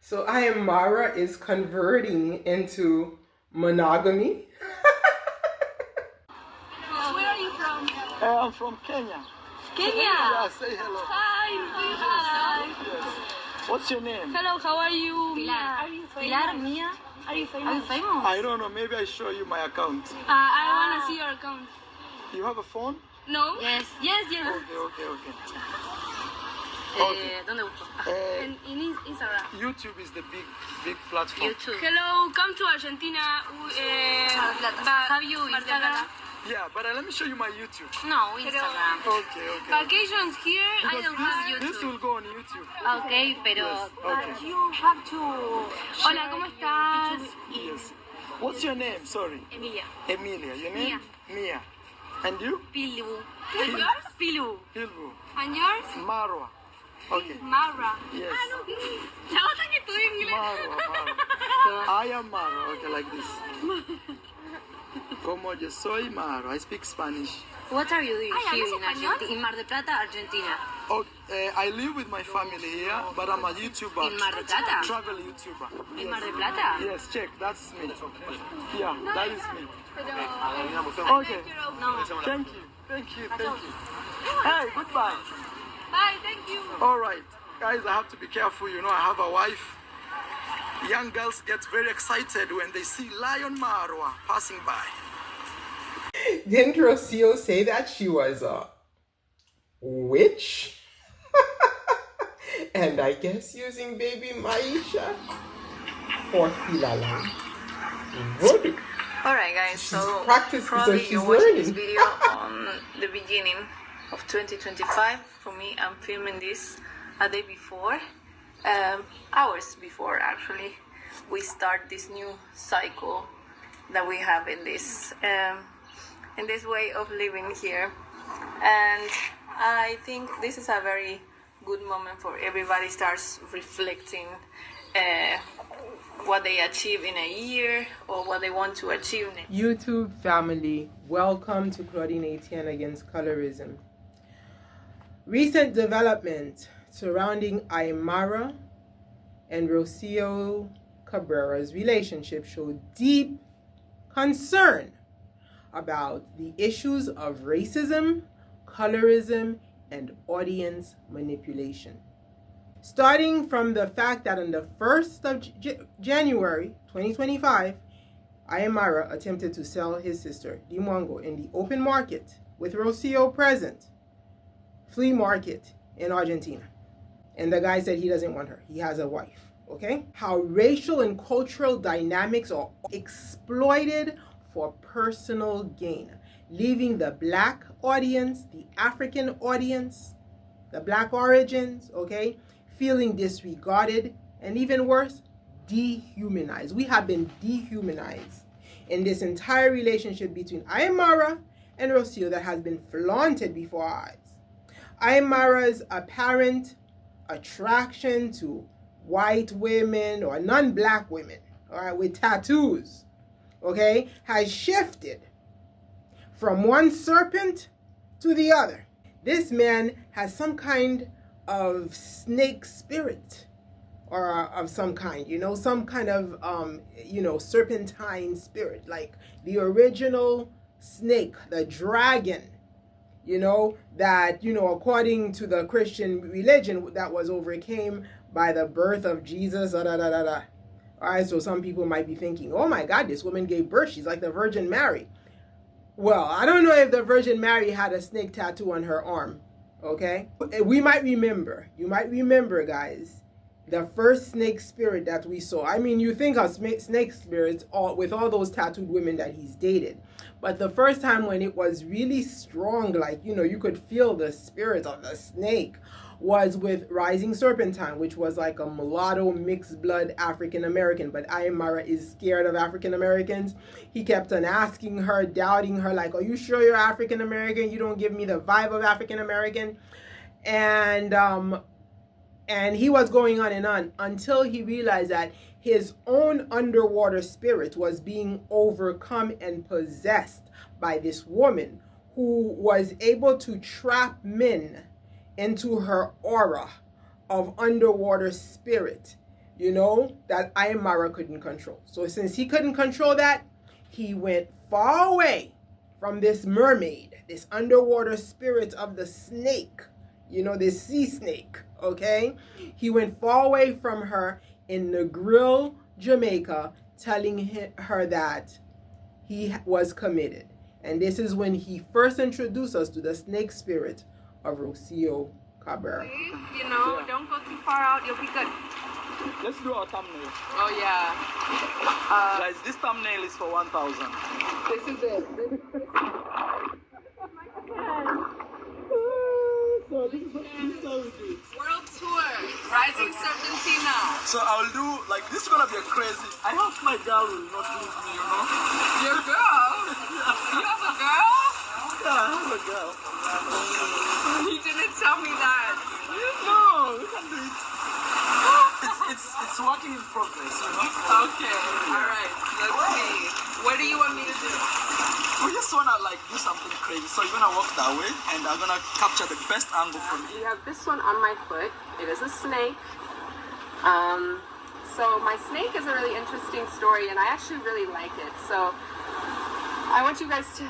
So Iam Marwa is converting into monogamy. Where are you from? I'm from Kenya. Kenya. Yeah, say hello. Hi. Hi. Yes. What's your name? Hello. How are you? Pilar. Are you famous? Pilar, Mia. Are you famous? Are you famous? I don't know. Maybe I show you my account. I wanna see your account. You have a phone? No. Yes. Okay. ¿Dónde busco? In Instagram. YouTube is the big platform. YouTube. Hello. Come to Argentina. Have you Instagram? Yeah, but let me show you my YouTube. No, Instagram. Okay. Vacations here. I don't have This YouTube. will go on YouTube. Okay, pero... Okay. You have to. Hola, ¿cómo estás? Yes. What's your name? Sorry. Emilia. Emilia. Your name? Mia. And you? Pilu. And yours? Pilu. Hilbu. And yours? Marwa. Okay. Marwa. Yes. La otra que estudia inglés. Marwa. I am Marwa. Okay, like this. Como yo soy Marwa. I speak Spanish. What are you doing Ay, here ¿hablas in español? Argentina? In Mar del Plata, Argentina. Okay, I live with my family here, but I'm a YouTuber. In Mar del Plata? Travel YouTuber. In Mar del Plata? Yes, check. That's me. Yeah, that is me. Pero... Okay. No. Thank you. Hey, goodbye. Bye, thank you. All right, guys, I have to be careful. You know, I have a wife. Young girls get very excited when they see Lion Marwa passing by. Didn't Rocio say that she was a witch? And I guess using baby Maisha for Filala. Voodoo. Alright guys, so practicing, so probably she's you're watching learning. this video on the beginning of 2025. For me, I'm filming this a day before, hours before actually, we start this new cycle that we have in this way of living here. And I think this is a very good moment for everybody starts reflecting what they achieve in a year or what they want to achieve next. YouTube family, welcome to Claudine Etienne Against Colorism. Recent development surrounding Iam Marwa and Rocio Cabrera's relationship showed deep concern about the issues of racism, colorism, and audience manipulation. Starting from the fact that on the 1st of January 2025, Iam Marwa attempted to sell his sister, Dee Mwango, in the open market with Rocio present, flea market in Argentina. And the guy said he doesn't want her. He has a wife, okay? How racial and cultural dynamics are exploited for personal gain, leaving the black audience, the African audience, the black origins, okay, feeling disregarded and even worse, dehumanized. We have been dehumanized in this entire relationship between Iam Marwa and Rocio that has been flaunted before our eyes. Iam Marwa's apparent attraction to white women or non-black women, all right, with tattoos, okay, has shifted from one serpent to the other. This man has some kind of snake spirit or of some kind, you know, some kind of, serpentine spirit, like the original snake, the dragon, you know, that, according to the Christian religion, that was overcame by the birth of Jesus, All right, so some people might be thinking, oh my God, this woman gave birth. She's like the Virgin Mary. Well, I don't know if the Virgin Mary had a snake tattoo on her arm, okay? You might remember, guys, the first snake spirit that we saw. I mean, you think of snake spirits with all those tattooed women that he's dated. But the first time when it was really strong, like, you could feel the spirit of the snake, was with Rising Serpentine, which was like a mulatto mixed blood African American. But Iam Marwa is scared of African Americans. He kept on asking her, doubting her, like, are you sure you're African American? You don't give me the vibe of African American. And he was going on and on until he realized that his own underwater spirit was being overcome and possessed by this woman who was able to trap men into her aura of underwater spirit, you know, that Iam Marwa couldn't control. So since he couldn't control that, he went far away from this mermaid, this underwater spirit of the snake, you know, this sea snake, okay? He went far away from her in Negril, Jamaica, telling her that he was committed. And this is when he first introduced us to the snake spirit of Rocio Cabrera. You know, don't go too far out. You'll be good. Let's do our thumbnail. Oh, yeah. Guys, this thumbnail is for 1,000. This is it. So this is how we do it. World tour. Rising Serpentina. So I'll do, like, this is gonna be a crazy. I hope my girl will not leave me, you know? Your girl? You have a girl? Yeah, I have a girl. You didn't tell me that. No, we can do it. It's working in progress, you know? Okay. All right. Let's see. What do you want me to do? We just wanna like do something crazy. So you're gonna walk that way and I'm gonna capture the best angle from You you. have this one on my foot. It is a snake. So my snake is a really interesting story, and I actually really like it. So I want you guys to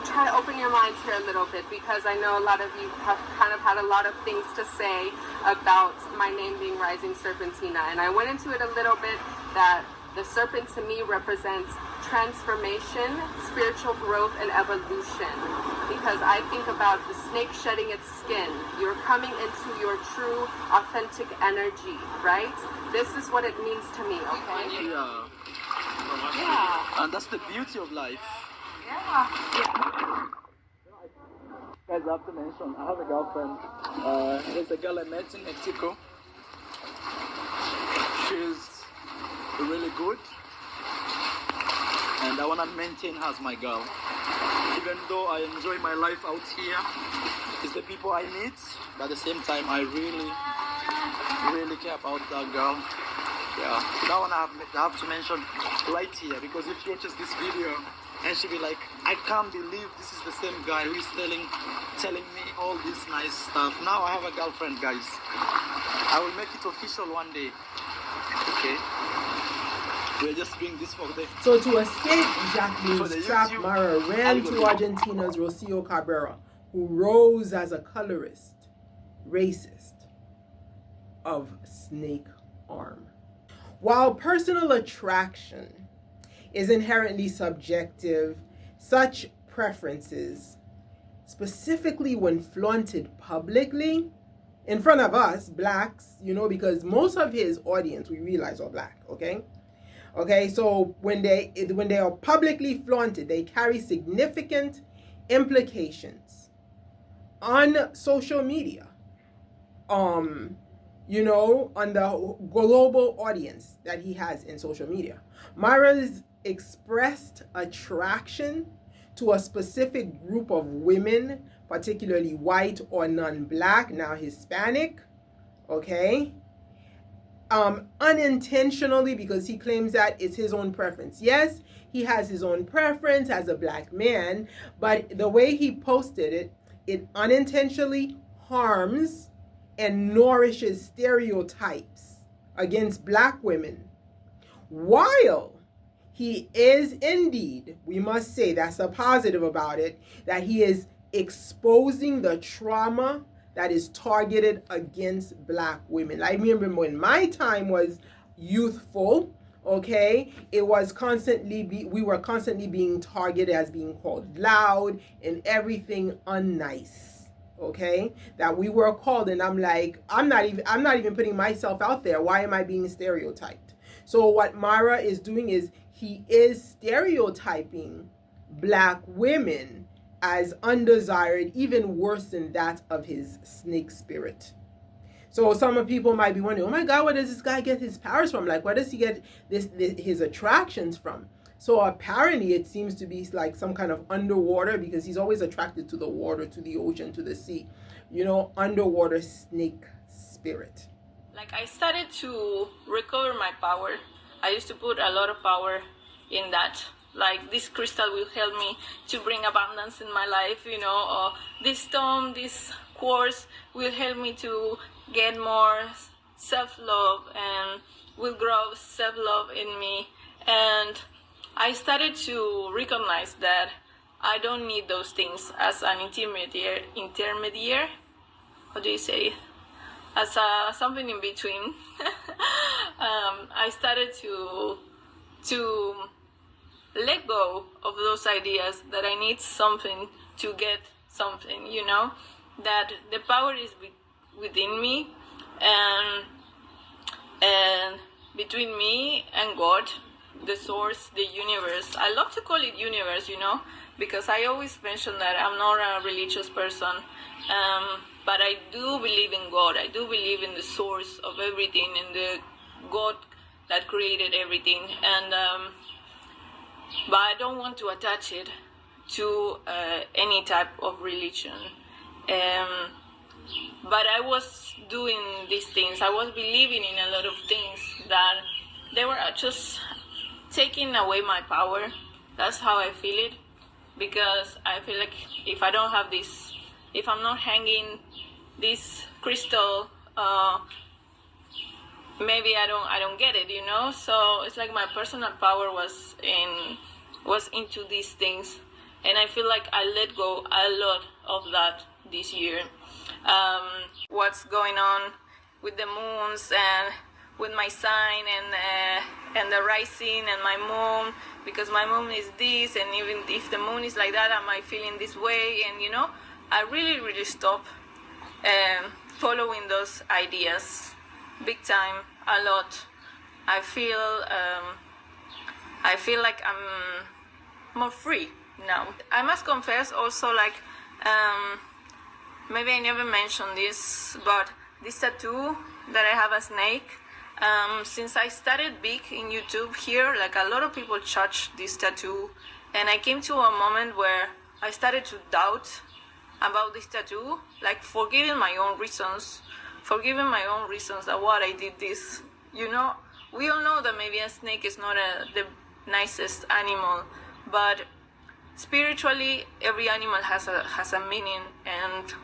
try to open your minds here a little bit, because I know a lot of you have kind of had a lot of things to say about my name being Rising Serpentina, and I went into it a little bit that the serpent to me represents transformation, spiritual growth, and evolution. Because I think about the snake shedding its skin. You're coming into your true, authentic energy, right? This is what it means to me, okay? Yeah. Yeah. And that's the beauty of life. Yeah. Guys, I have to mention, I have a girlfriend. There's a girl I met in Mexico. She's really good. And I want to maintain her as my girl. Even though I enjoy my life out here, it's the people I meet, but at the same time, I really care about that girl. Yeah, that one I have to mention right here, because if she watches this video, and she'll be like, I can't believe this is the same guy who is telling me all this nice stuff. Now I have a girlfriend, guys. I will make it official one day. Okay? We're just doing this for the... So to escape Jacqueline's trap, YouTube Mara ran to Argentina's Rocio Cabrera, who rose as a colorist, racist, of snake arm. While personal attraction is inherently subjective, such preferences, specifically when flaunted publicly, in front of us, blacks, you know, because most of his audience, we realize, are black, okay? Okay, so when they are publicly flaunted, they carry significant implications on social media, you know, on the global audience that he has in social media. Mara's expressed attraction to a specific group of women, particularly white or non-black, now Hispanic, okay? Unintentionally, because he claims that it's his own preference. Yes, he has his own preference as a black man, but the way he posted it, it unintentionally harms and nourishes stereotypes against black women. While he is indeed, we must say that's a positive about it, that he is exposing the trauma that is targeted against black women. I remember when my time was youthful, okay, it was we were constantly being targeted as being called loud and everything unnice, okay, that we were called, and I'm like, I'm not even putting myself out there. Why am I being stereotyped? So what Mara is doing is he is stereotyping black women as undesired, even worse than that of his snake spirit. So some of people might be wondering, oh my God, where does this guy get his powers from? Like, where does he get his attractions from? So apparently it seems to be like some kind of underwater, because he's always attracted to the water, to the ocean, to the sea, you know, underwater snake spirit. Like, I started to recover my power. I used to put a lot of power in that. Like, this crystal will help me to bring abundance in my life, you know, or this stone, this quartz will help me to get more self-love and will grow self-love in me. And I started to recognize that I don't need those things as an intermediary. What do you say? As something in between. I started to let go of those ideas that I need something to get something, you know, that the power is within me and between me and God, the source, the universe. I love to call it universe, you know, because I always mention that I'm not a religious person, but I do believe in God. I do believe in the source of everything, in the God that created everything, and but I don't want to attach it to any type of religion. But I was doing these things. I was believing in a lot of things that they were just taking away my power. That's how I feel it, because I feel like if I don't have this, if I'm not hanging this crystal, maybe I don't get it, you know. So it's like my personal power was into these things, and I feel like I let go a lot of that this year. What's going on with the moons and with my sign and the rising and my moon, because my moon is this, and even if the moon is like that, am I feeling this way? And you know, I really stop following those ideas big time, a lot. I feel like I'm more free now. I must confess also, like, maybe I never mentioned this, but this tattoo that I have a snake, since I started big in YouTube here, like a lot of people judge this tattoo, and I came to a moment where I started to doubt about this tattoo, like forgiving my own reasons that what I did this, you know. We all know that maybe a snake is not the nicest animal, but spiritually every animal has a meaning, and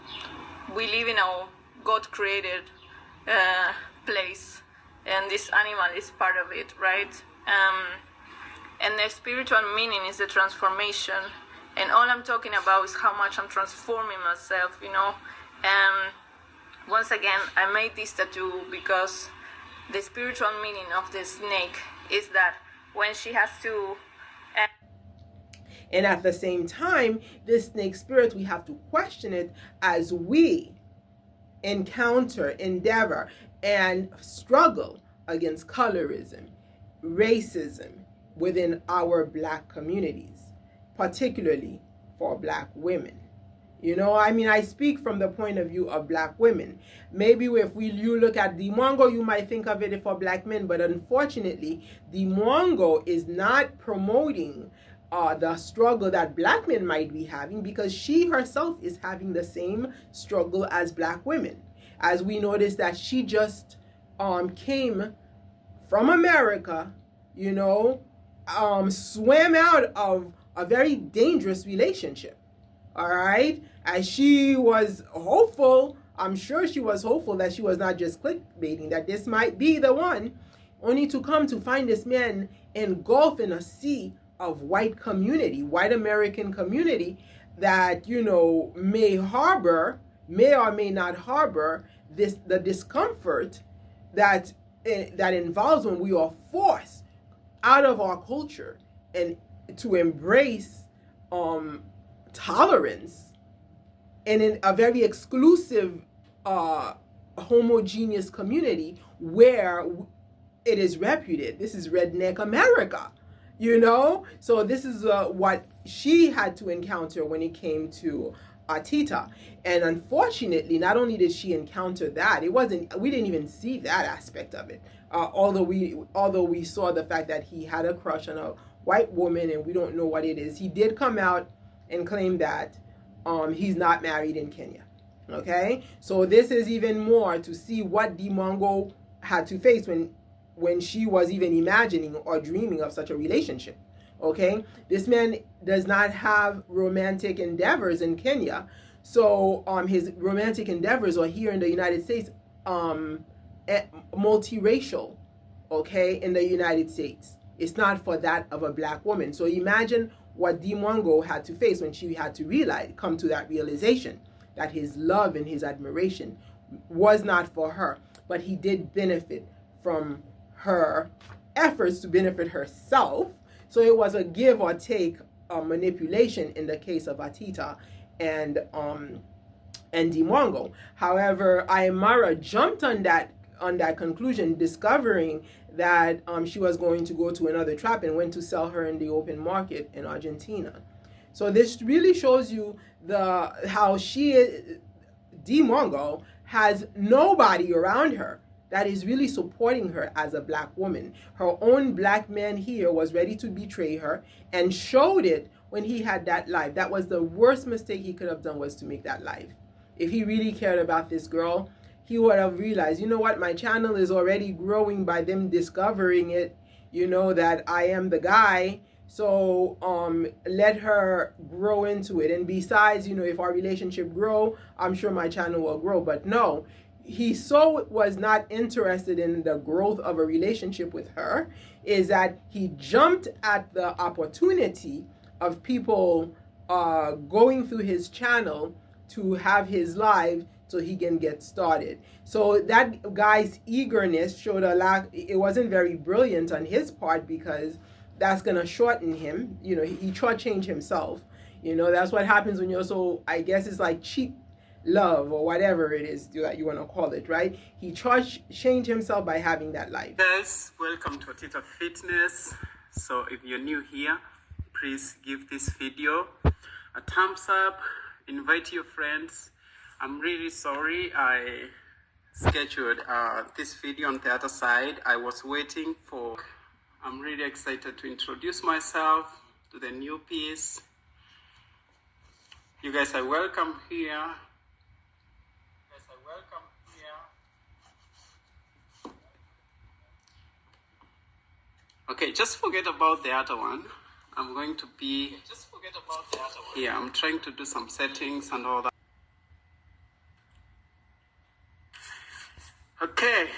we live in a God created place, and this animal is part of it, right? And the spiritual meaning is the transformation, and all I'm talking about is how much I'm transforming myself, you know. Once again, I made this tattoo because the spiritual meaning of the snake is that when she has to and at the same time, this snake spirit, we have to question it as we encounter, endeavor, and struggle against colorism, racism within our Black communities, particularly for Black women. You know, I mean, I speak from the point of view of Black women. Maybe if you look at Dee Mwango, you might think of it for Black men, but unfortunately, Dee Mwango is not promoting the struggle that Black men might be having, because she herself is having the same struggle as Black women. As we notice that she just came from America, you know, swam out of a very dangerous relationship. All right, as she was hopeful, I'm sure she was hopeful that she was not just clickbaiting, that this might be the one, only to come to find this man engulfed in a sea of white American community that, you know, may or may not harbor the discomfort that involves when we are forced out of our culture and to embrace tolerance and in a very exclusive homogeneous community where it is reputed. This is redneck America, you know. So this is what she had to encounter when it came to Tita. And unfortunately, not only did she encounter that, we didn't even see that aspect of it, although we saw the fact that he had a crush on a white woman, and we don't know what it is. He did come out and claim that he's not married in Kenya. Okay, so this is even more to see what Dee Mwango had to face when she was even imagining or dreaming of such a relationship. Okay, this man does not have romantic endeavors in Kenya, so his romantic endeavors are here in the United States multiracial, okay, in the United States. It's not for that of a black woman. So imagine what Dee Mwango had to face when she had to come to that realization that his love and his admiration was not for her, but he did benefit from her efforts to benefit herself. So it was a give or take manipulation in the case of Atita and Dee Mwango. However, Iammarwa jumped on that conclusion, discovering that she was going to go to another trap and went to sell her in the open market in Argentina. So this really shows you how Dee Mwango has nobody around her that is really supporting her as a black woman. Her own black man here was ready to betray her and showed it when he had that live. That was the worst mistake he could have done, was to make that live. If he really cared about this girl, he would have realized, you know what, my channel is already growing by them discovering it, that I am the guy. So let her grow into it. And besides, if our relationship grow, I'm sure my channel will grow. But no, he was not interested in the growth of a relationship with her, is that he jumped at the opportunity of people going through his channel to have his live so he can get started. So that guy's eagerness showed a lack. It wasn't very brilliant on his part, because that's going to shorten him. He shortchanged himself. That's what happens when you're so, I guess it's like cheap love or whatever it is that you want to call it, right? He changed himself by having that life. Guys, welcome to Atita Fitness. So if you're new here, please give this video a thumbs up, invite your friends. I'm really sorry I scheduled this video on the other side. I was waiting for, I'm really excited to introduce myself to the new piece. You guys are welcome here. Okay, just forget about the other one. I'm going to be, yeah, I'm trying to do some settings and all that. Okay,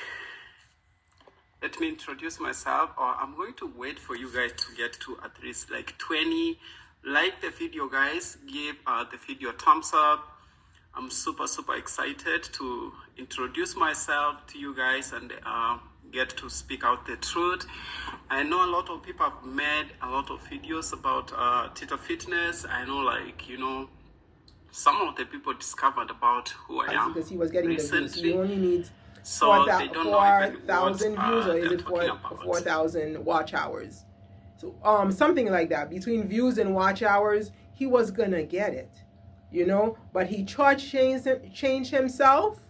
let me introduce myself, or I'm going to wait for you guys to get to at least like 20. Like the video, guys. Give the video a thumbs up. I'm super excited to introduce myself to you guys and get to speak out the truth. I know a lot of people have made a lot of videos about Atita Fitness. I know, some of the people discovered about who I am because he was getting recently. the views. He only needs so they don't know even 4,000 views, or is it 4,000 watch hours? So something like that. Between views and watch hours, he was gonna get it, But he changed himself,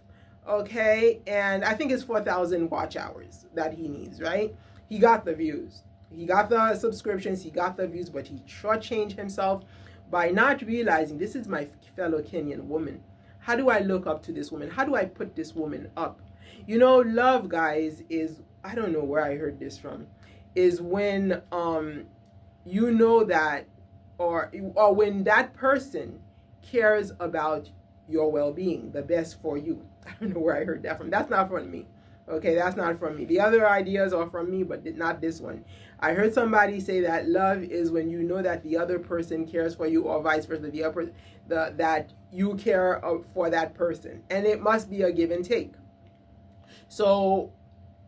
okay? And I think it's 4,000 watch hours that he needs, right? He got the views, he got the subscriptions, he got the views, but he changed himself by not realizing, this is my fellow Kenyan woman. How do I look up to this woman? How do I put this woman up? Love, guys, is, I don't know where I heard this from, is when that, or when that person cares about your well-being, the best for you. I don't know where I heard that from. That's not from me. Okay, that's not from me. The other ideas are from me, but not this one. I heard somebody say that love is when you know that the other person cares for you, or vice versa, that you care for that person. And it must be a give and take. So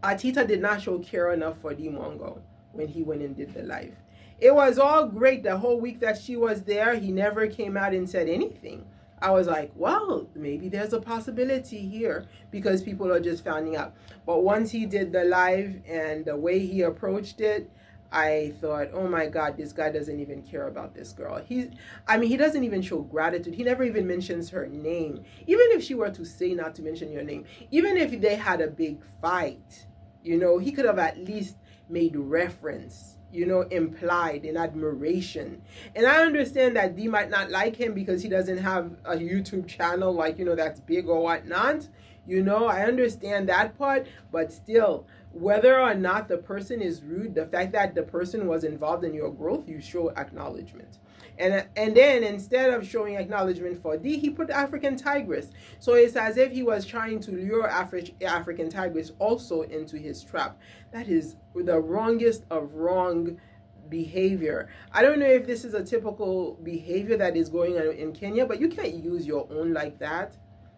Atita did not show care enough for Dee Mwango when he went and did the live. It was all great the whole week that she was there. He never came out and said anything. I was like, well, maybe there's a possibility here, because people are just finding out. But once he did the live and the way he approached it, I thought, oh my God, this guy doesn't even care about this girl. He doesn't even show gratitude. He never even mentions her name. Even if she were to say not to mention your name, even if they had a big fight, he could have at least made reference, implied in admiration. And I understand that Dee might not like him because he doesn't have a YouTube channel that's big or whatnot, You know, I understand that part, but still, whether or not the person is rude, the fact that the person was involved in your growth, you show acknowledgement. And then instead of showing acknowledgement for D, he put African tigress. So it's as if he was trying to lure African tigress also into his trap. That is the wrongest of wrong behavior. I don't know if this is a typical behavior that is going on in Kenya, but you can't use your own like that.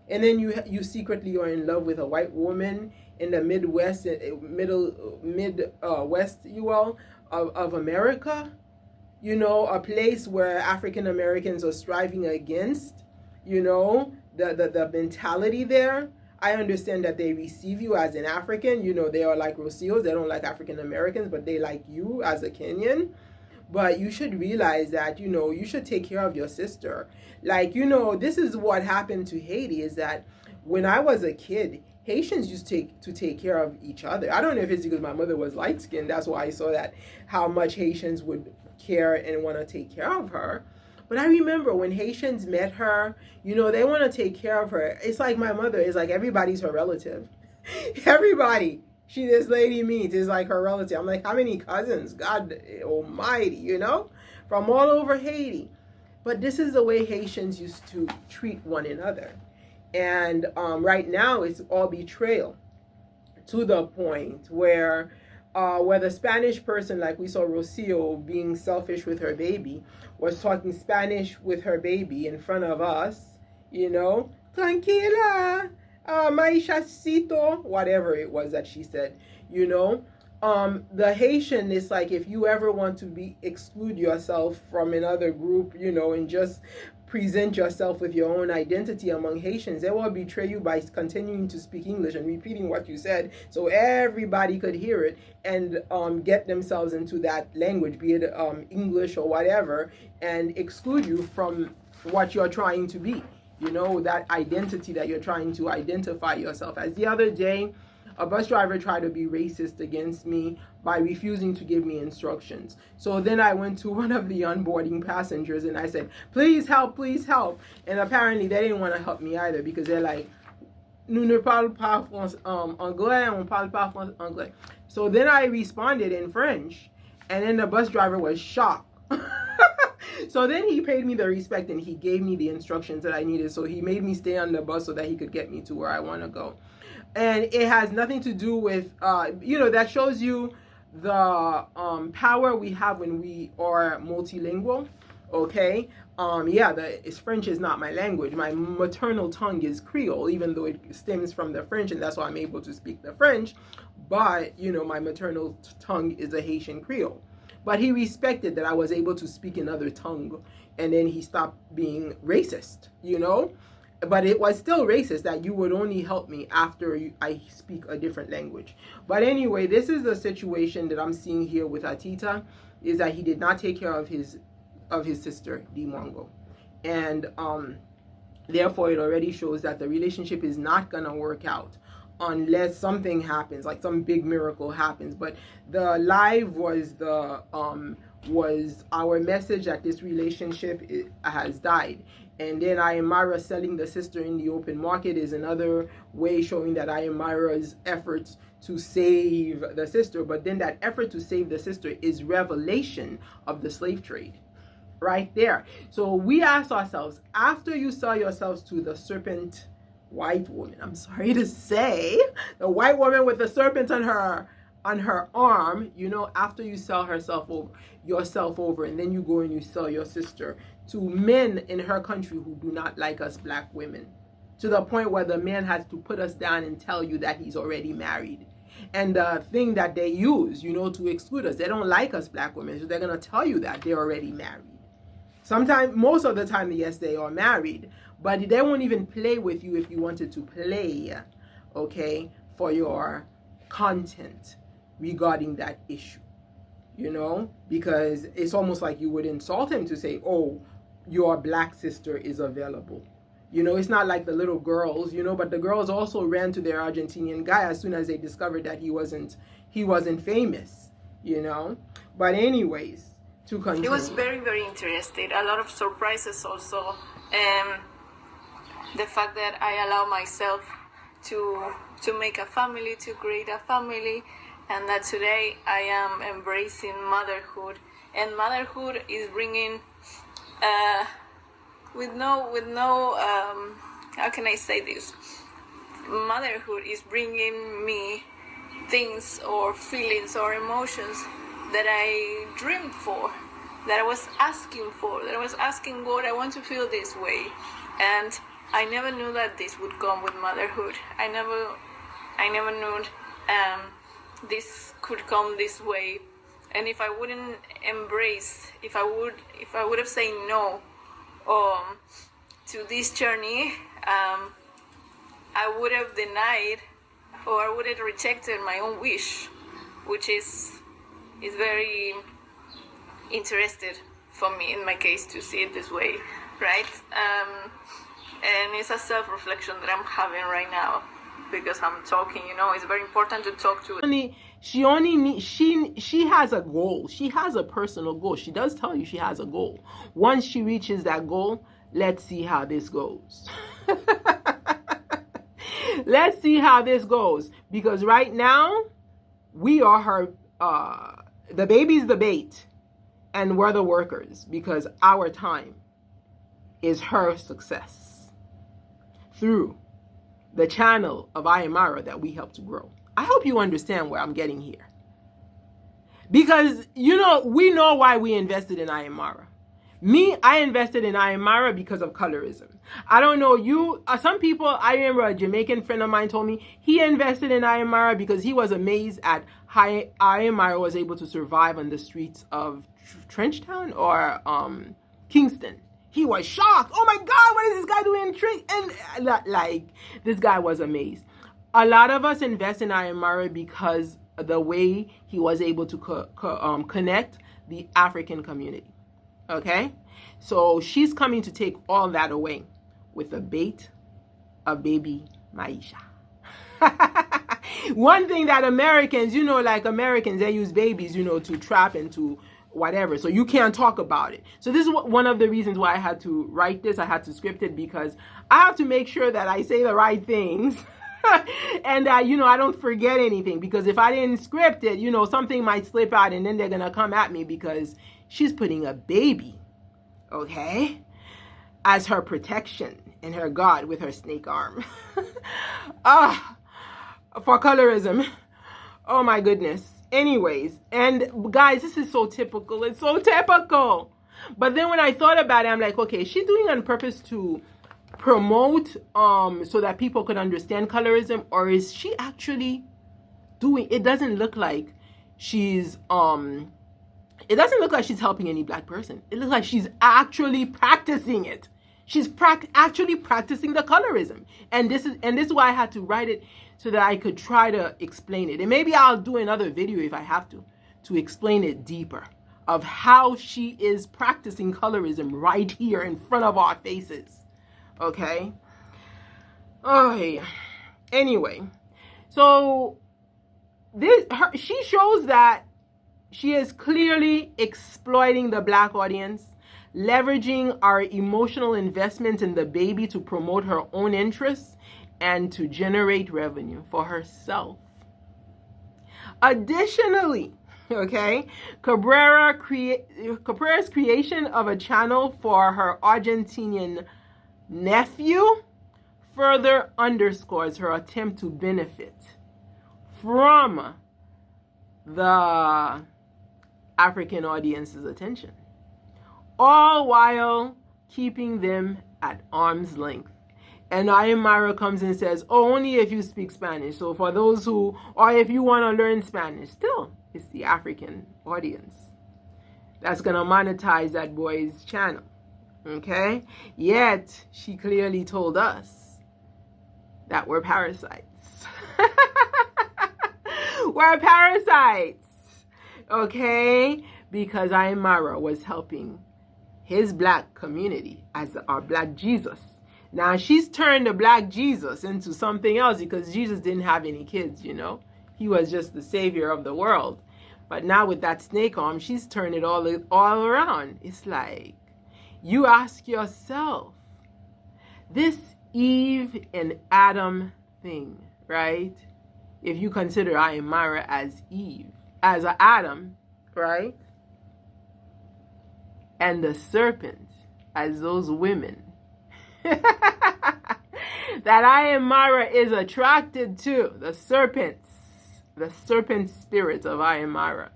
And then you secretly are in love with a white woman in the Midwest, West, of America. You know, a place where African Americans are striving against, you know, the mentality there. I understand that they receive you as an African. You know, they are like Rocios. They don't like African Americans, but they like you as a Kenyan. But you should realize that, you know, you should take care of your sister. Like, you know, this is what happened to Haiti, is that when I was a kid, Haitians used to take care of each other. I don't know if it's because my mother was light-skinned. That's why I saw that, how much Haitians would care and want to take care of her. But I remember when Haitians met her, you know, they want to take care of her. It's like my mother. It's like everybody's her relative. Everybody this lady meets is like her relative. I'm like, how many cousins? God almighty, you know, from all over Haiti. But this is the way Haitians used to treat one another. And right now it's all betrayal, to the point where the Spanish person, like we saw Rocio being selfish with her baby, was talking Spanish with her baby in front of us, you know, tranquila, maishacito, whatever it was that she said, you know. The Haitian is like, if you ever want to exclude yourself from another group, you know, and just present yourself with your own identity among Haitians, they will betray you by continuing to speak English and repeating what you said so everybody could hear it and get themselves into that language, be it English or whatever, and exclude you from what you're trying to be, you know, that identity that you're trying to identify yourself as. The other day, a bus driver tried to be racist against me by refusing to give me instructions. So then I went to one of the onboarding passengers and I said, please help, please help. And apparently they didn't want to help me either, because they're like, nous ne parlons pas anglais, on parle pas anglais. So then I responded in French, and then the bus driver was shocked. So then he paid me the respect and he gave me the instructions that I needed. So he made me stay on the bus so that he could get me to where I want to go. And it has nothing to do with, you know, that shows you the power we have when we are multilingual, okay? French is not my language. My maternal tongue is Creole, even though it stems from the French, and that's why I'm able to speak the French. But, you know, my maternal tongue is a Haitian Creole. But he respected that I was able to speak another tongue, and then he stopped being racist, you know? But it was still racist that you would only help me after I speak a different language. But anyway, this is the situation that I'm seeing here with Atita, is that he did not take care of his sister, Dee Mwango. And therefore, it already shows that the relationship is not going to work out unless something happens, like some big miracle happens. But the live was our message that this relationship has died. And then Iam Marwa selling the sister in the open market is another way showing that Iam Marwa's efforts to save the sister. But then that effort to save the sister is revelation of the slave trade right there. So we ask ourselves, after you sell yourselves to the serpent white woman, I'm sorry to say, the white woman with the serpent on her arm, you know, after you sell yourself over, and then you go and you sell your sister to men in her country who do not like us black women, to the point where the man has to put us down and tell you that he's already married. And the thing that they use, you know, to exclude us, they don't like us black women, so they're going to tell you that they're already married. Sometimes, most of the time, yes, they are married, but they won't even play with you if you wanted to play, okay, for your content regarding that issue, you know, because it's almost like you would insult him to say, oh, your black sister is available. You know, it's not like the little girls, you know, but the girls also ran to their Argentinian guy as soon as they discovered that he wasn't famous, you know. But anyways, to continue. He was very, very interested. A lot of surprises also. The fact that I allow myself to make a family, to create a family, and that today I am embracing motherhood. And motherhood is bringing, with no how can I say this? Motherhood is bringing me things or feelings or emotions that I dreamed for, that I was asking for, that I was asking God, I want to feel this way. And I never knew that this would come with motherhood. I never knew this could come this way. And if I wouldn't embrace, if I would have said no to this journey, I would have denied, or I would have rejected my own wish, which is very interested for me in my case to see it this way, right? And it's a self-reflection that I'm having right now because I'm talking. It's very important to talk to. She has a goal. She has a personal goal. She does tell you she has a goal. Once she reaches that goal, let's see how this goes. Let's see how this goes, because right now we are her. The baby's the bait, and we're the workers, because our time is her success through the channel of Iam Marwa that we help to grow. I hope you understand where I'm getting here, because we know why we invested in Iam Marwa. Me, I invested in Iam Marwa because of colorism. I don't know you. Some people, I remember a Jamaican friend of mine told me he invested in Iam Marwa because he was amazed at how Iam Marwa was able to survive on the streets of Trenchtown or Kingston. He was shocked. Oh my God, what is this guy doing? And this guy was amazed. A lot of us invest in Iam Marwa because of the way he was able to connect the African community. Okay, so she's coming to take all that away with the bait of baby Maisha. One thing that Americans, Americans, they use babies, to trap and to whatever. So you can't talk about it. So this is one of the reasons why I had to write this. I had to script it because I have to make sure that I say the right things. And that, I don't forget anything, because if I didn't script it, something might slip out and then they're going to come at me because she's putting a baby, okay, as her protection and her guard with her snake arm. For colorism. Oh my goodness. Anyways, and guys, this is so typical. It's so typical. But then when I thought about it, I'm like, okay, she's doing it on purpose to promote so that people could understand colorism, or is she actually doing it? Doesn't look like she's it doesn't look like she's helping any black person. It looks like she's actually practicing it. She's actually practicing the colorism. And this is why I had to write it, so that I could try to explain it. And maybe I'll do another video if I have to explain it deeper, of how she is practicing colorism right here in front of our faces. Okay? Oh, yeah. Anyway, so she shows that she is clearly exploiting the black audience, leveraging our emotional investment in the baby to promote her own interests and to generate revenue for herself. Additionally, okay, Cabrera's creation of a channel for her Argentinian nephew further underscores her attempt to benefit from the African audience's attention, all while keeping them at arm's length. And Iam Marwa comes and says, oh, only if you speak Spanish. So for those who, or if you want to learn Spanish, still, it's the African audience that's going to monetize that boy's channel. Okay? Yet, she clearly told us that we're parasites. We're parasites. Okay? Because Iam Marwa was helping his black community as our black Jesus. Now, she's turned the black Jesus into something else, because Jesus didn't have any kids, He was just the savior of the world. But now with that snake arm, she's turned it all around. It's like, you ask yourself, this Eve and Adam thing, right? If you consider Iam Marwa as Eve, as Adam, right? And the serpent as those women that Iam Marwa is attracted to, the serpent spirit of Iam Marwa,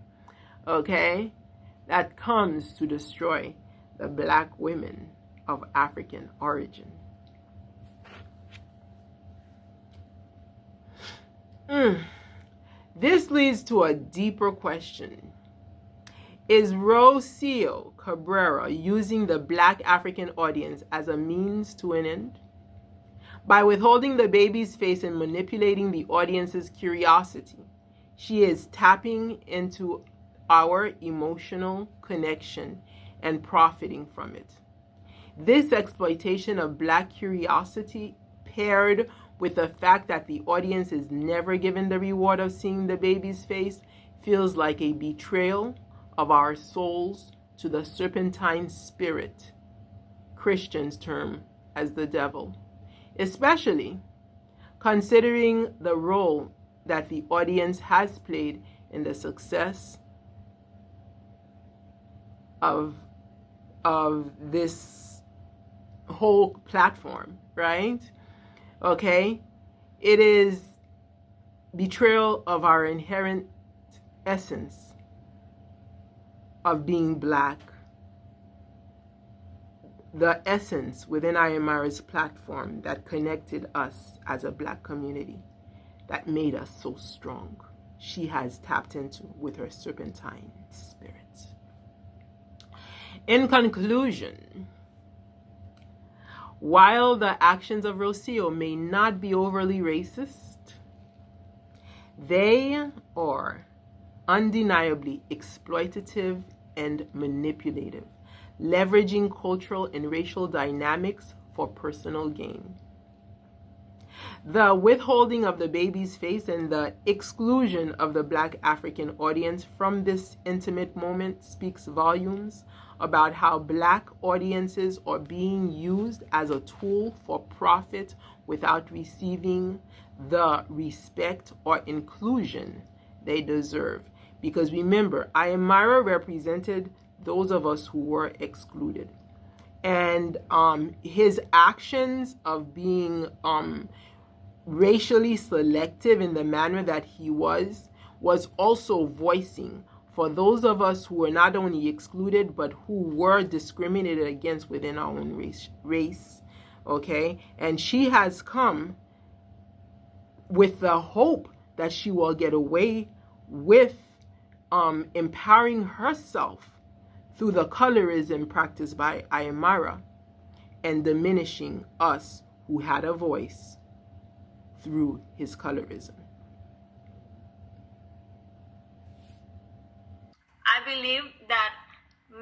okay? That comes to destroy the black women of African origin. This leads to a deeper question. Is Rocio Cabrera using the black African audience as a means to an end? By withholding the baby's face and manipulating the audience's curiosity, she is tapping into our emotional connection and profiting from it. This exploitation of black curiosity, paired with the fact that the audience is never given the reward of seeing the baby's face, feels like a betrayal of our souls to the serpentine spirit Christians term as the devil, especially considering the role that the audience has played in the success of this whole platform, right? Okay? It is betrayal of our inherent essence of being black, the essence within Iam Marwa's platform that connected us as a black community, that made us so strong. She has tapped into with her serpentine spirit. In conclusion, while the actions of Rocio may not be overly racist, they are undeniably exploitative and manipulative, leveraging cultural and racial dynamics for personal gain. The withholding of the baby's face and the exclusion of the black African audience from this intimate moment speaks volumes about how black audiences are being used as a tool for profit without receiving the respect or inclusion they deserve. Because remember, Iam Marwa represented those of us who were excluded. And his actions of being racially selective in the manner that he was also voicing for those of us who were not only excluded, but who were discriminated against within our own race, okay? And she has come with the hope that she will get away with empowering herself through the colorism practiced by Iam Marwa and diminishing us who had a voice through his colorism. I believe that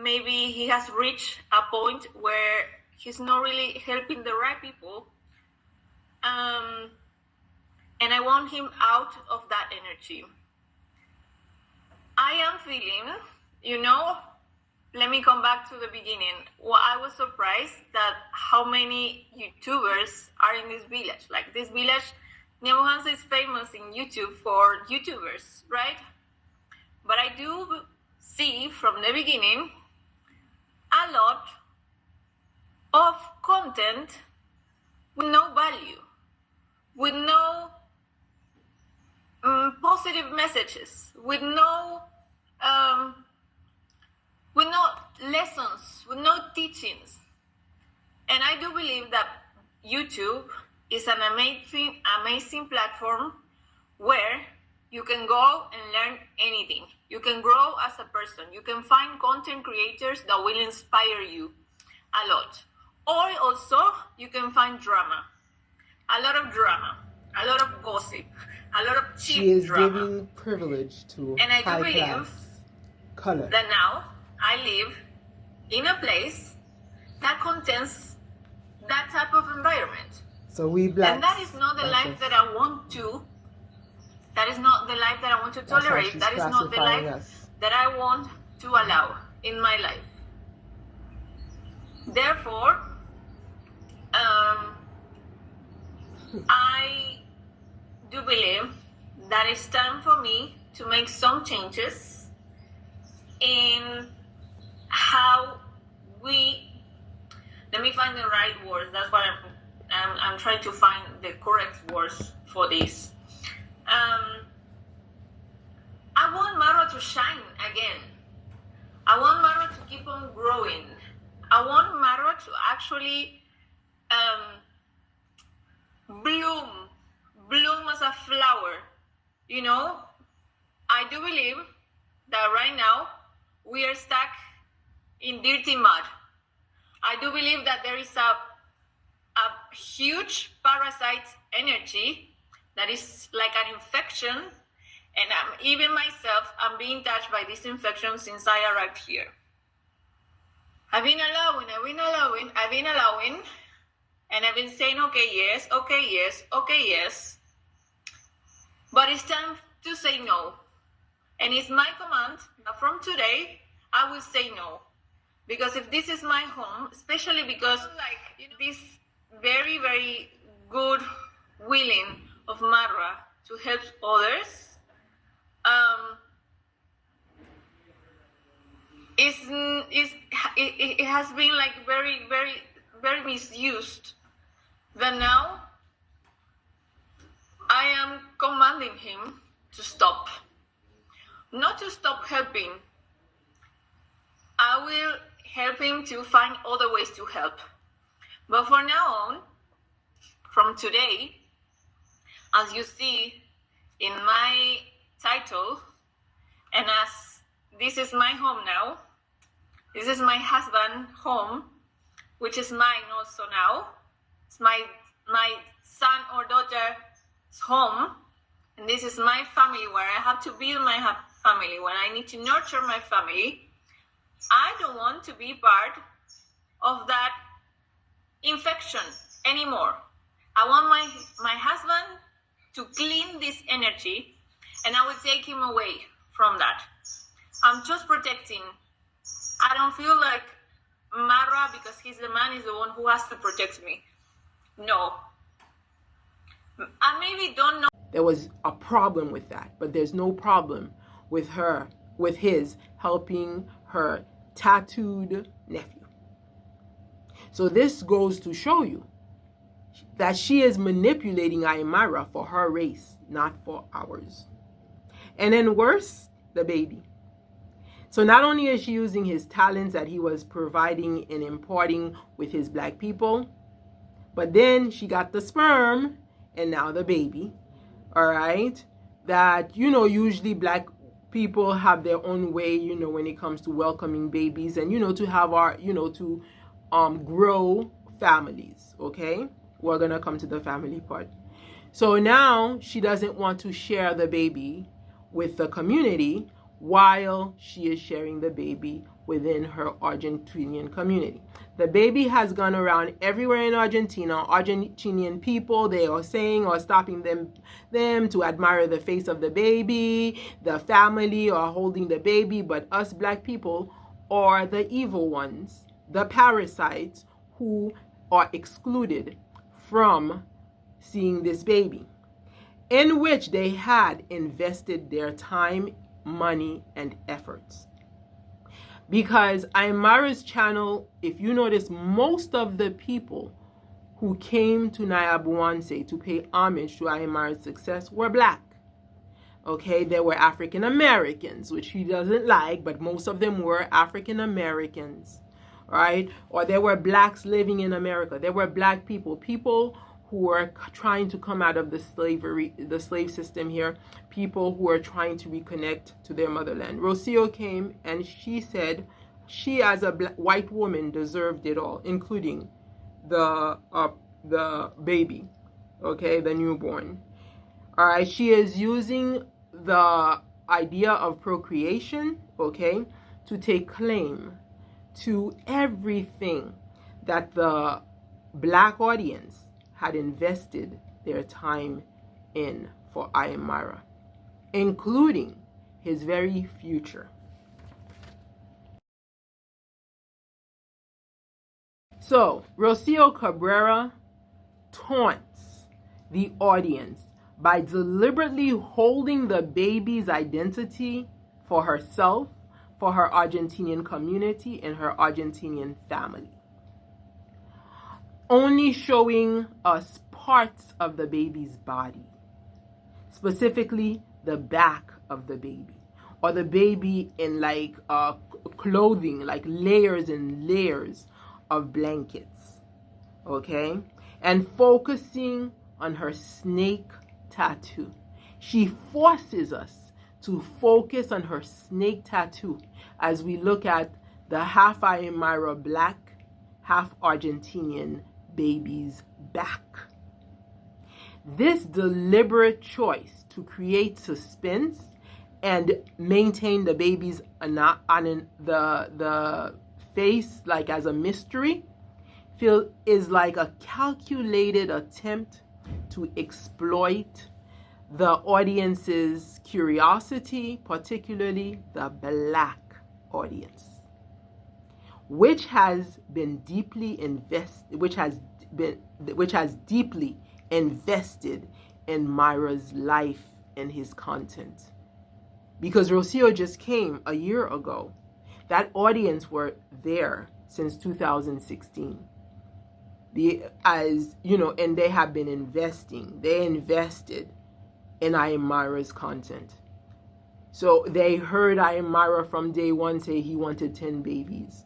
maybe he has reached a point where he's not really helping the right people. And I want him out of that energy. I am feeling, let me come back to the beginning. Well, I was surprised that how many YouTubers are in this village. Like this village, Nyamuhansa is famous in YouTube for YouTubers, right? But I do see from the beginning a lot of content with no value, with no positive messages, with no lessons, with no teachings. And I do believe that YouTube is an amazing platform where you can go and learn anything. You can grow as a person. You can find content creators that will inspire you a lot. Or also, you can find drama. A lot of drama. A lot of gossip. A lot of cheap drama. She is giving privilege to high-class color. That now I live in a place that contains that type of environment. So we blacks. And that is not the life that I want to. That is not the life that I want to tolerate. That is not the life that I want to allow in my life. Therefore, I do believe that it's time for me to make some changes in how we, let me find the right words. That's what I'm trying to find the correct words for this. I want Marwa to shine again. I want Marwa to keep on growing. I want Marwa to actually bloom as a flower. You know, I do believe that right now we are stuck in dirty mud. I do believe that there is a huge parasite energy that is like an infection, and even myself, I'm being touched by this infection since I arrived here. I've been allowing, and I've been saying, okay, yes, okay, yes, okay, yes. But it's time to say no. And it's my command that from today, I will say no. Because if this is my home, especially because this very, very good willing of Marwa to help others, it has been like very, very, very misused. But now I am commanding him to stop. Not to stop helping. I will help him to find other ways to help. But for now on, from today, as you see in my title, and as this is my home now, this is my husband's home, which is mine also now. It's my son or daughter's home, and this is my family where I have to build my family, where I need to nurture my family. I don't want to be part of that infection anymore. I want my husband to clean this energy, and I will take him away from that. I'm just protecting. I don't feel like Marwa, because he's the man, is the one who has to protect me. No. I maybe don't know. There was a problem with that, but there's no problem with his helping her tattooed nephew. So this goes to show you that she is manipulating Iammarwa for her race, not for ours. And then worse, the baby. So not only is she using his talents that he was providing and imparting with his black people, but then she got the sperm and now the baby. All right? That, usually black people have their own way, when it comes to welcoming babies and, to have our, to grow families. Okay? We're going to come to the family part. So now she doesn't want to share the baby with the community while she is sharing the baby within her Argentinian community. The baby has gone around everywhere in Argentina. Argentinian people, they are saying or stopping them to admire the face of the baby. The family are holding the baby, but us black people are the evil ones, the parasites who are excluded from seeing this baby, in which they had invested their time, money, and efforts. Because Iammarwa's channel, if you notice, most of the people who came to Nyabuanse to pay homage to Iammarwa's success were black. Okay, there were African Americans, which he doesn't like, but most of them were African Americans, right? Or there were blacks living in America. There were black people who were trying to come out of the slave system here, people who are trying to reconnect to their motherland. Rocio came and she said she, as a white woman, deserved it all, including the baby, okay, the newborn. All right, she is using the idea of procreation, okay, to take claim to everything that the black audience had invested their time in for Iammarwa, including his very future. So, Rocio Cabrera taunts the audience by deliberately holding the baby's identity for herself, for her Argentinian community, and her Argentinian family. Only showing us parts of the baby's body, specifically the back of the baby, or the baby in like clothing, like layers and layers of blankets, okay? And focusing on her snake tattoo. She forces us to focus on her snake tattoo as we look at the half Iammarwa black, half Argentinian baby's back. This deliberate choice to create suspense and maintain the baby's on the face like as a mystery is like a calculated attempt to exploit the audience's curiosity, particularly the black audience, which has deeply invested in Myra's life and his content. Because Rocio just came a year ago. That audience were there since 2016. And they have been investing. They invested in Iammarwa's content. So they heard Iammarwa from day one say he wanted 10 babies.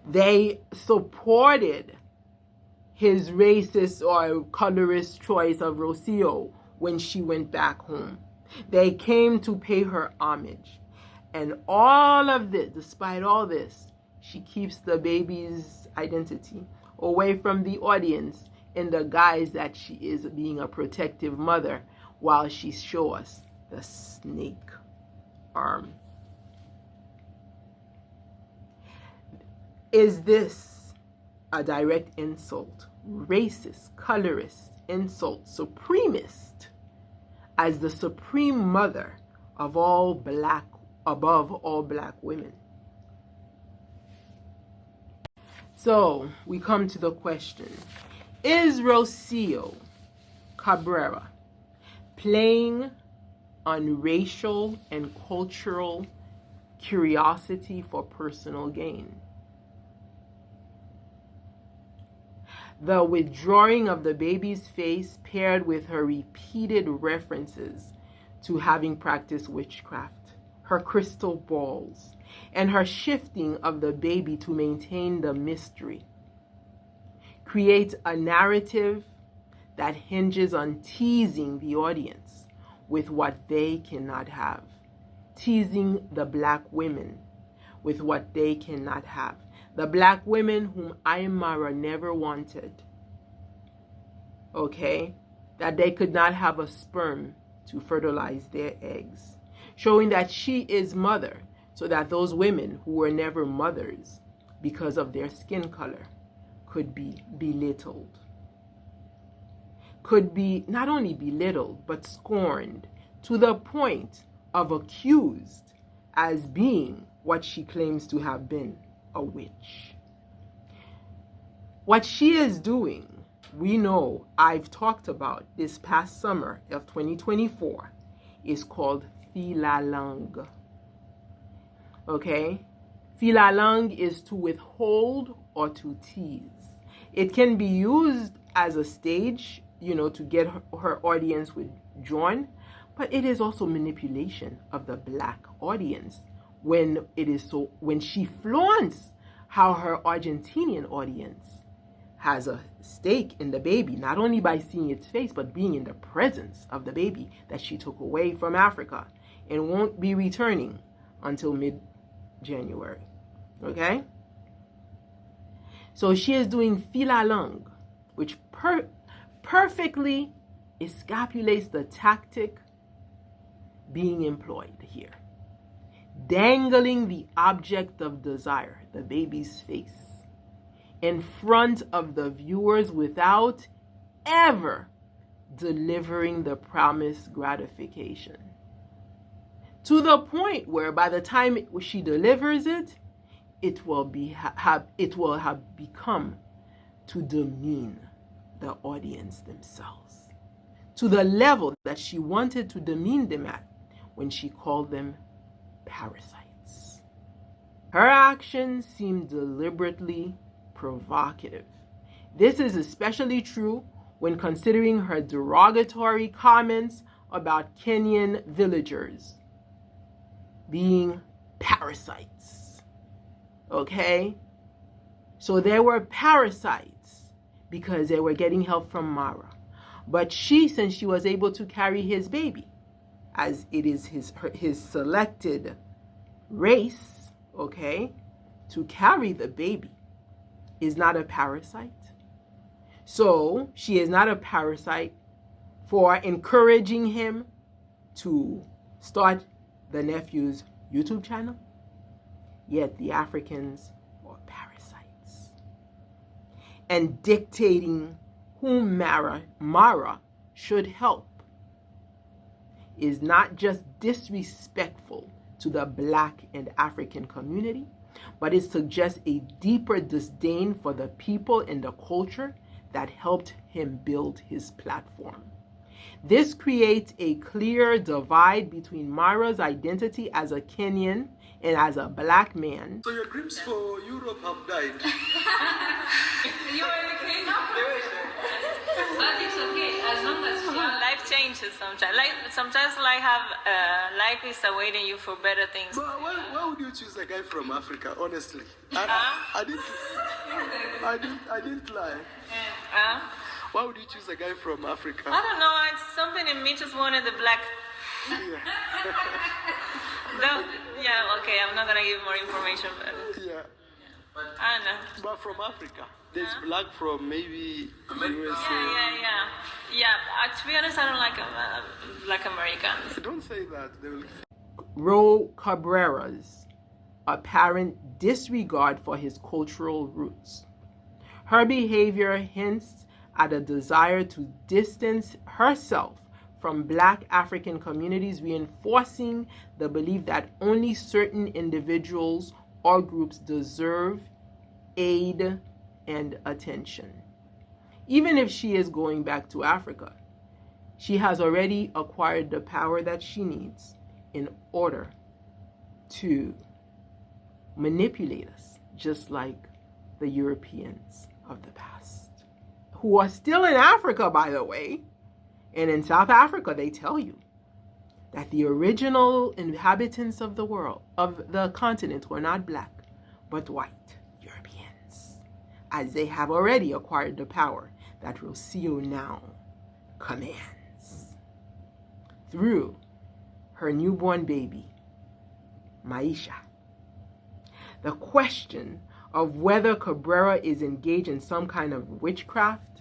They supported his racist or colorist choice of Rocio when she went back home. They came to pay her homage. And all of this, despite all this, she keeps the baby's identity away from the audience in the guise that she is being a protective mother while she shows us the snake arm. Is this a direct insult, racist, colorist, insult, supremacist, as the supreme mother of all black, above all black women? So we come to the question, is Rocio Cabrera playing on racial and cultural curiosity for personal gain? The withdrawing of the baby's face paired with her repeated references to having practiced witchcraft, her crystal balls, and her shifting of the baby to maintain the mystery creates a narrative that hinges on teasing the audience with what they cannot have, teasing the black women with what they cannot have. The black women whom Iammarwa never wanted, okay, that they could not have a sperm to fertilize their eggs, showing that she is mother, so that those women who were never mothers because of their skin color could be belittled, could be not only belittled, but scorned to the point of accused as being what she claims to have been, a witch. What she is doing, we know, I've talked about this past summer of 2024, is called Filalang. Okay? Filalang is to withhold or to tease. It can be used as a stage, to get her audience withdrawn, but it is also manipulation of the black audience when she flaunts how her Argentinian audience has a stake in the baby, not only by seeing its face, but being in the presence of the baby that she took away from Africa and won't be returning until mid-January. Okay? So she is doing filalang, which perfectly escapulates the tactic being employed here. Dangling the object of desire, the baby's face, in front of the viewers without ever delivering the promised gratification. To the point where by the time she delivers it, it will have become to demean the audience themselves, to the level that she wanted to demean them at when she called them parasites. Her actions seemed deliberately provocative. This is especially true when considering her derogatory comments about Kenyan villagers being parasites. Okay? So they were parasites because they were getting help from Marwa. But she, since she was able to carry his baby, as it is his selected race, okay, to carry the baby, is not a parasite. So she is not a parasite for encouraging him to start the nephew's YouTube channel. Yet the Africans are parasites. And dictating whom Marwa should help is not just disrespectful to the Black and African community, but it suggests a deeper disdain for the people and the culture that helped him build his platform. This creates a clear divide between Marwa's identity as a Kenyan and as a Black man. So your dreams for Europe have died. You already came up with it. But it's okay, as long as life changes sometimes. Sometimes life is awaiting you for better things. But why would you choose a guy from Africa? Honestly, I didn't lie. Why would you choose a guy from Africa? I don't know. It's something in me just wanted the Black. Yeah. Yeah. Okay. I'm not gonna give more information, but Yeah. I don't know. But from Africa, there's Black from maybe USA. Yeah. To be honest, I don't like Black Americans. Don't say that. They will. Ro Cabrera's apparent disregard for his cultural roots. Her behavior hints at a desire to distance herself from Black African communities, reinforcing the belief that only certain individuals or groups deserve aid and attention. Even if she is going back to Africa, she has already acquired the power that she needs in order to manipulate us, just like the Europeans of the past, who are still in Africa, by the way. And in South Africa, they tell you that the original inhabitants of the world, of the continent, were not Black, but white Europeans, as they have already acquired the power that Rocio now commands through her newborn baby, Maisha. The question of whether Cabrera is engaged in some kind of witchcraft